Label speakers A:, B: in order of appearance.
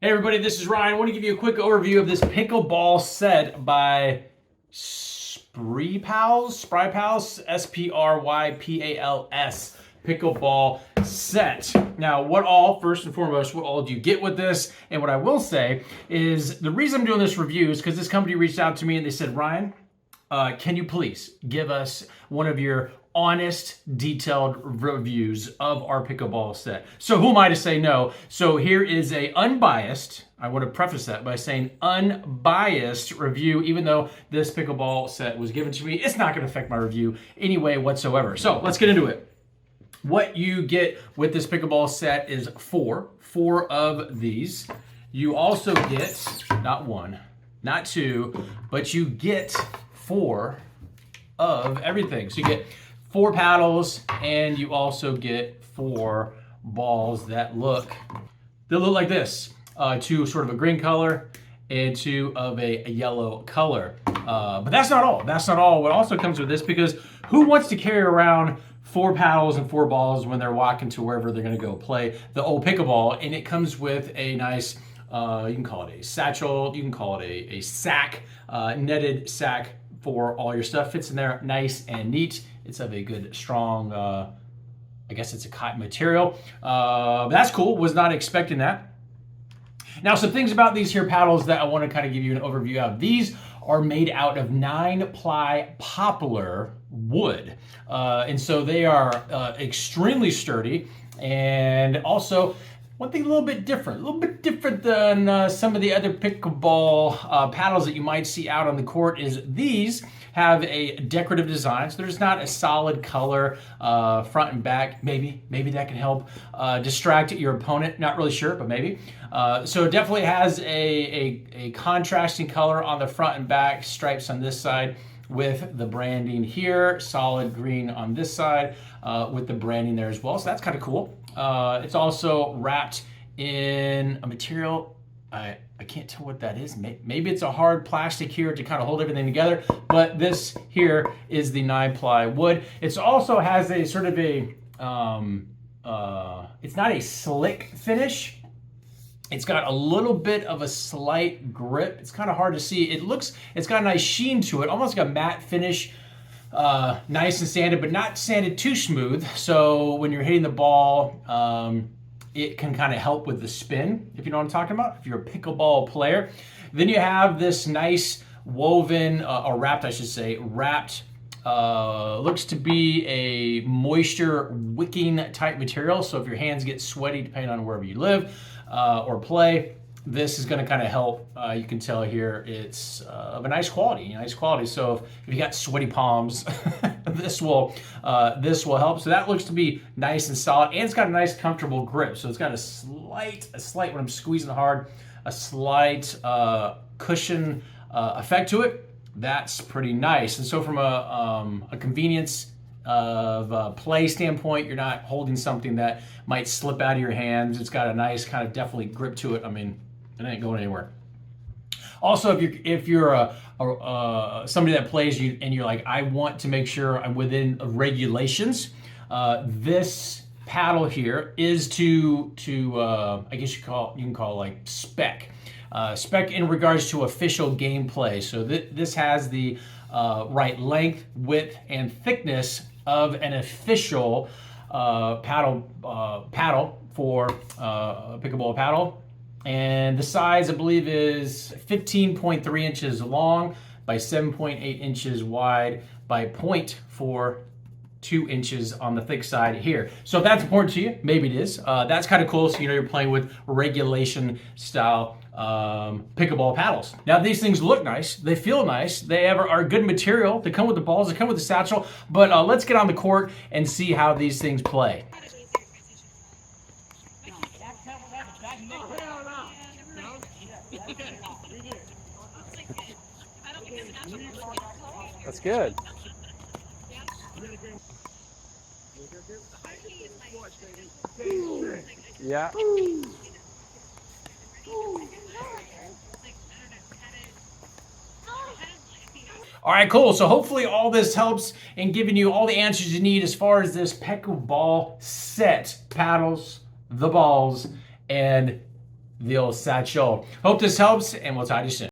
A: Hey everybody, this is Ryan. I want to give you a quick overview of this pickleball set by Sprypals, S-P-R-Y-P-A-L-S, pickleball set. Now, first and foremost, what all do you get with this? And what I will say is the reason I'm doing this review is because this company reached out to me and they said, Ryan, can you please give us one of your honest, detailed reviews of our pickleball set? So who am I to say no? So here is a unbiased, I want to preface that by saying unbiased review, even though this pickleball set was given to me, it's not going to affect my review anyway whatsoever. So let's get into it. What you get with this pickleball set is four of these. You also get not one, not two, but you get four of everything. So you get 4 paddles, and you also get 4 balls that look like this. 2 sort of a green color and 2 of a yellow color. But that's not all. That's not all. What also comes with this, because who wants to carry around 4 paddles and 4 balls when they're walking to wherever they're going to go play the old pickleball? And it comes with a nice, you can call it a satchel, you can call it a sack, netted sack for all your stuff. Fits in there nice and neat. It's of a good, strong, I guess it's a cotton material. But that's cool. Was not expecting that. Now, some things about these here paddles that I want to kind of give you an overview of. These are made out of 9-ply poplar wood. And so they are extremely sturdy. And also, one thing a little bit different than some of the other pickleball paddles that you might see out on the court is these have a decorative design. So there's not a solid color front and back. Maybe that can help distract your opponent. Not really sure, but maybe. So it definitely has a contrasting color on the front and back, stripes on this side with the branding here, solid green on this side with the branding there as well. So that's kind of cool. It's also wrapped in a material, I can't tell what that is. Maybe it's a hard plastic here to kind of hold everything together, but this here is the 9-ply wood. It also has a sort of a, it's not a slick finish. It's got a little bit of a slight grip. It's kind of hard to see. It's got a nice sheen to it, almost like a matte finish. Nice and sanded, but not sanded too smooth. So when you're hitting the ball, it can kind of help with the spin, if you know what I'm talking about, if you're a pickleball player. Then you have this nice woven, or wrapped, I should say, looks to be a moisture wicking type material. So if your hands get sweaty, depending on wherever you live or play, this is going to kind of help. You can tell here it's of a nice quality. So if you got sweaty palms, this will help. So that looks to be nice and solid, and it's got a nice comfortable grip. So it's got a slight when I'm squeezing hard, a slight cushion effect to it. That's pretty nice. And so from a convenience of play standpoint, you're not holding something that might slip out of your hands. It's got a nice kind of definitely grip to it. I mean, it ain't going anywhere. Also, if you're somebody that plays and you're like, I want to make sure I'm within regulations, this paddle here is to I guess you can call like spec in regards to official gameplay. So this has the right length, width, and thickness of an official paddle for pickleball paddle. And the size, I believe, is 15.3 inches long by 7.8 inches wide by 0.42 inches on the thick side here. So if that's important to you, maybe it is. That's kind of cool. So you're playing with regulation style pickleball paddles. Now these things look nice. They feel nice. They are good material. They come with the balls. They come with the satchel. But let's get on the court and see how these things play. That's good. Yeah. All right, cool. So hopefully all this helps in giving you all the answers you need as far as this pickleball set, paddles, the balls, and the old satchel. Hope this helps, and we'll talk to you soon.